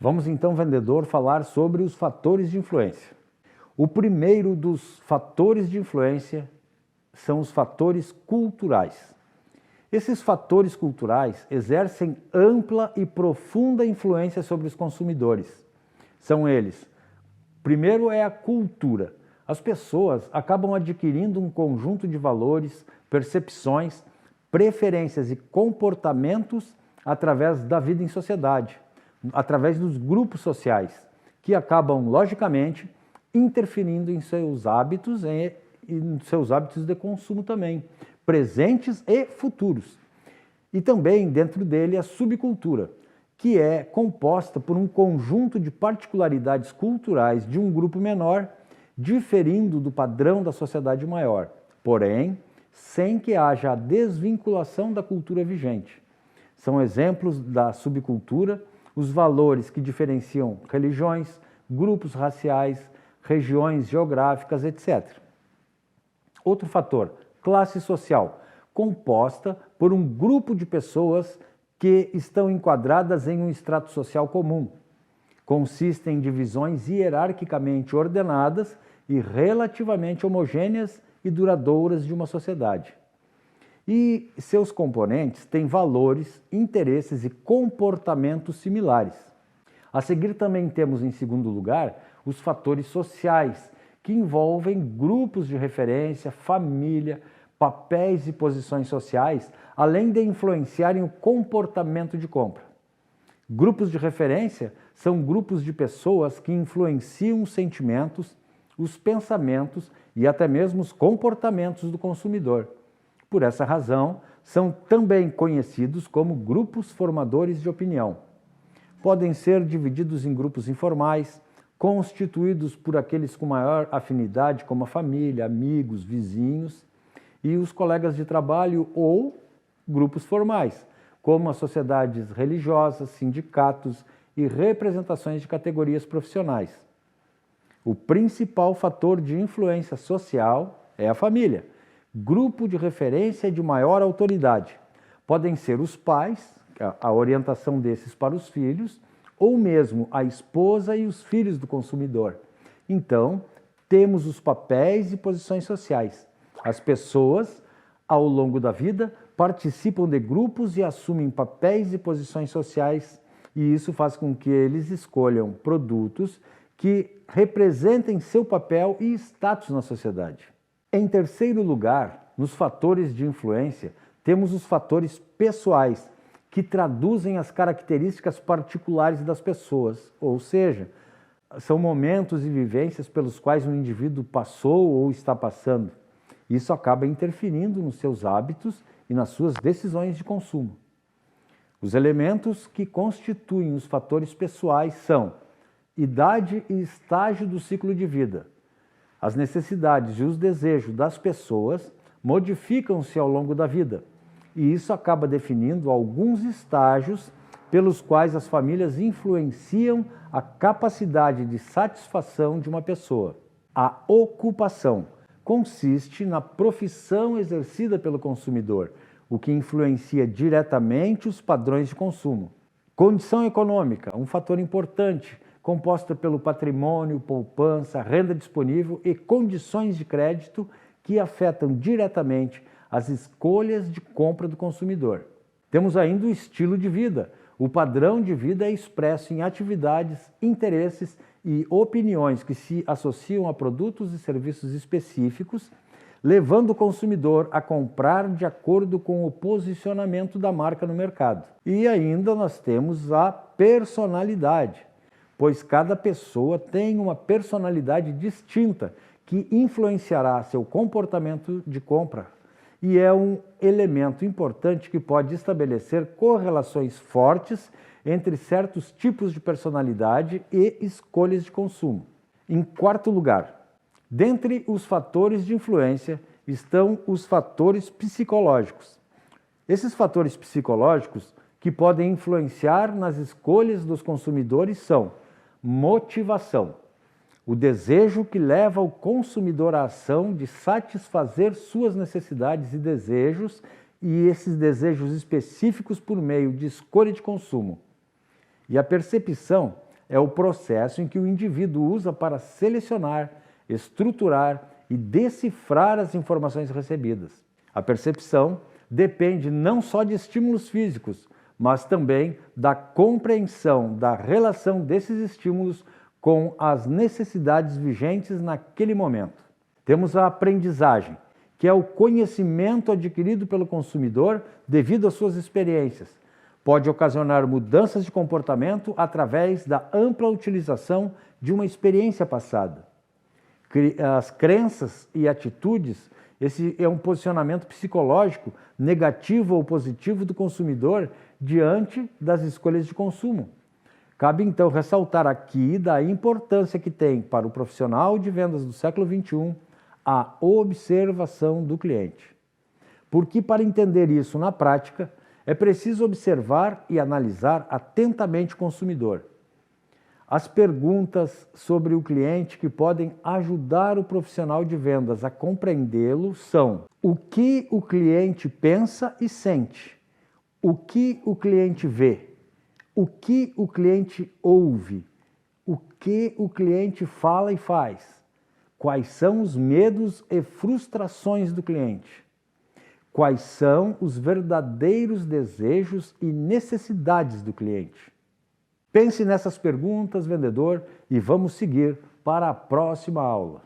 Vamos então, vendedor, falar sobre os fatores de influência. O primeiro dos fatores de influência são os fatores culturais. Esses fatores culturais exercem ampla e profunda influência sobre os consumidores. São eles: primeiro é a cultura. As pessoas acabam adquirindo um conjunto de valores, percepções, preferências e comportamentos através da vida em sociedade, através dos grupos sociais, que acabam, logicamente, interferindo em seus hábitos e em seus hábitos de consumo também, presentes e futuros. E também, dentro dele, a subcultura, que é composta por um conjunto de particularidades culturais de um grupo menor, diferindo do padrão da sociedade maior, porém, sem que haja a desvinculação da cultura vigente. São exemplos da subcultura os valores que diferenciam religiões, grupos raciais, regiões geográficas, etc. Outro fator, classe social, composta por um grupo de pessoas que estão enquadradas em um estrato social comum. Consiste em divisões hierarquicamente ordenadas e relativamente homogêneas e duradouras de uma sociedade. E seus componentes têm valores, interesses e comportamentos similares. A seguir também temos, em segundo lugar, os fatores sociais, que envolvem grupos de referência, família, papéis e posições sociais, além de influenciarem o comportamento de compra. Grupos de referência são grupos de pessoas que influenciam os sentimentos, os pensamentos e até mesmo os comportamentos do consumidor. Por essa razão, são também conhecidos como grupos formadores de opinião. Podem ser divididos em grupos informais, constituídos por aqueles com maior afinidade, como a família, amigos, vizinhos e os colegas de trabalho, ou grupos formais, como as sociedades religiosas, sindicatos e representações de categorias profissionais. O principal fator de influência social é a família, grupo de referência de maior autoridade. Podem ser os pais, a orientação desses para os filhos, ou mesmo a esposa e os filhos do consumidor. Então, temos os papéis e posições sociais. As pessoas, ao longo da vida, participam de grupos e assumem papéis e posições sociais, e isso faz com que eles escolham produtos que representem seu papel e status na sociedade. Em terceiro lugar, nos fatores de influência, temos os fatores pessoais, que traduzem as características particulares das pessoas, ou seja, são momentos e vivências pelos quais um indivíduo passou ou está passando. Isso acaba interferindo nos seus hábitos e nas suas decisões de consumo. Os elementos que constituem os fatores pessoais são idade e estágio do ciclo de vida. As necessidades e os desejos das pessoas modificam-se ao longo da vida, e isso acaba definindo alguns estágios pelos quais as famílias influenciam a capacidade de satisfação de uma pessoa. A ocupação consiste na profissão exercida pelo consumidor, o que influencia diretamente os padrões de consumo. Condição econômica, um fator importante, composta pelo patrimônio, poupança, renda disponível e condições de crédito que afetam diretamente as escolhas de compra do consumidor. Temos ainda o estilo de vida. O padrão de vida é expresso em atividades, interesses e opiniões que se associam a produtos e serviços específicos, levando o consumidor a comprar de acordo com o posicionamento da marca no mercado. E ainda nós temos a personalidade, pois cada pessoa tem uma personalidade distinta que influenciará seu comportamento de compra, e é um elemento importante que pode estabelecer correlações fortes entre certos tipos de personalidade e escolhas de consumo. Em quarto lugar, dentre os fatores de influência estão os fatores psicológicos. Esses fatores psicológicos que podem influenciar nas escolhas dos consumidores são motivação, o desejo que leva o consumidor à ação de satisfazer suas necessidades e desejos, e esses desejos específicos por meio de escolha de consumo. E a percepção, é o processo em que o indivíduo usa para selecionar, estruturar e decifrar as informações recebidas. A percepção depende não só de estímulos físicos, mas também da compreensão da relação desses estímulos com as necessidades vigentes naquele momento. Temos a aprendizagem, que é o conhecimento adquirido pelo consumidor devido às suas experiências. Pode ocasionar mudanças de comportamento através da ampla utilização de uma experiência passada. As crenças e atitudes, esse é um posicionamento psicológico negativo ou positivo do consumidor diante das escolhas de consumo. Cabe então ressaltar aqui da importância que tem para o profissional de vendas do século XXI a observação do cliente. Porque para entender isso na prática, é preciso observar e analisar atentamente o consumidor. As perguntas sobre o cliente que podem ajudar o profissional de vendas a compreendê-lo são: o que o cliente pensa e sente? O que o cliente vê? O que o cliente ouve? O que o cliente fala e faz? Quais são os medos e frustrações do cliente? Quais são os verdadeiros desejos e necessidades do cliente? Pense nessas perguntas, vendedor, e vamos seguir para a próxima aula.